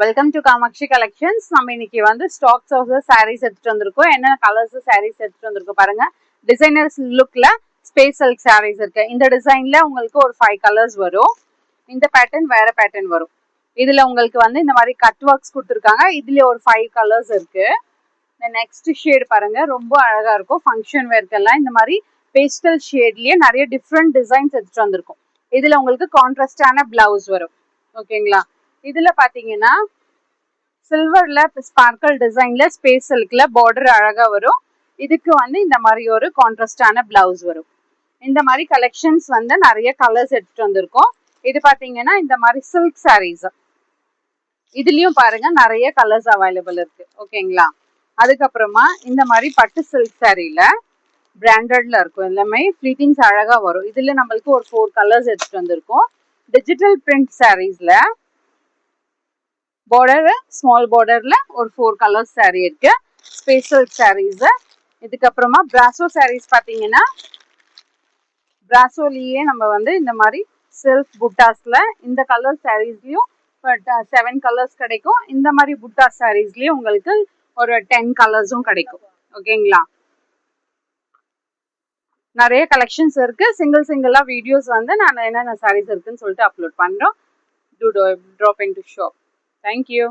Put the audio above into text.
Welcome to Kamakshi collections. நம்ம இன்னைக்கு வந்து ஸ்டாக்ஸ் ஆஃப் சாரீஸ் எடுத்துட்டு வந்திருக்கோம். என்னென்ன கலர்ஸ் சாரீஸ் எடுத்துட்டு வந்திருக்கோம் பாருங்க. டிசைனர்ஸ் லுக்ல ஸ்பேஸ் சில்க் சாரீஸ் இருக்கு. இந்த டிசைன்ல உங்களுக்கு ஒரு 5 கலர்ஸ் வரும். இந்த பேட்டர்ன் வேற பேட்டர்ன் வரும். இதுல உங்களுக்கு வந்து இந்த மாதிரி கட் ஒர்க்ஸ் கொடுத்துருக்காங்க. இதுல ஒரு 5 கலர்ஸ் இருக்கு. இந்த நெக்ஸ்ட் ஷேட் பாருங்க, ரொம்ப அழகா இருக்கும். ஃபங்க்ஷன் வேர்க்கெல்லாம் இந்த மாதிரி பேஸ்டல் ஷேட்லயே நிறைய டிஃப்ரெண்ட் டிசைன்ஸ் எடுத்துட்டு வந்திருக்கும். இதுல உங்களுக்கு கான்ட்ராஸ்டான பிளவுஸ் வரும். ஓகேங்களா? இதுல பாத்தீங்கன்னா சில்வர்ல ஸ்பார்க்கல் டிசைன்ல ஸ்பேஸ் சில்க்ல பார்டர் அழகா வரும். இதுக்கு வந்து இந்த மாதிரி ஒரு கான்ட்ராஸ்டான பிளவுஸ் வரும். இந்த மாதிரி கலெக்ஷன்ஸ் வந்து நிறைய கலர்ஸ் எடுத்துட்டு வந்திருக்கோம். இது பாத்தீங்கன்னா இந்த மாதிரி சில்க் சாரீஸ், இதுலயும் பாருங்க நிறைய கலர்ஸ் அவைலபிள் இருக்கு. ஓகேங்களா? அதுக்கப்புறமா இந்த மாதிரி பட்டு சில்க் சாரீல பிராண்டட்ல இருக்கும். எல்லாமே ஃபிட்டிங்ஸ் அழகா வரும். இதுல நம்மளுக்கு ஒரு 4 கலர்ஸ் எடுத்துட்டு வந்திருக்கோம். டிஜிட்டல் பிரிண்ட் சாரீஸ்ல பார்டர் ஸ்மால் பார்டர்ல ஒரு 4 கலர்ஸ் சாரீ இருக்கு. ஸ்பேஷல் சாரீஸ். இதுக்கப்புறமா பிராசோ சாரீஸ் பாத்தீங்கன்னா பிராசோலயே நம்ம வந்து இந்த மாதிரி செல்ஃப் புட்டாஸ்ல இந்த கலர் சாரீஸ்லயும் 7 கலர்ஸ் கிடைக்கும். இந்த மாதிரி புட்டா சாரீஸ்லயும் உங்களுக்கு ஒரு 10 கலர்ஸும் கிடைக்கும். ஓகேங்களா? நிறைய கலெக்ஷன்ஸ் இருக்கு. சிங்கிளா வீடியோஸ் வந்து நான் என்னென்ன சாரீஸ் இருக்குன்னு சொல்லிட்டு அப்லோட் பண்றோம். Do drop into shop. Thank you.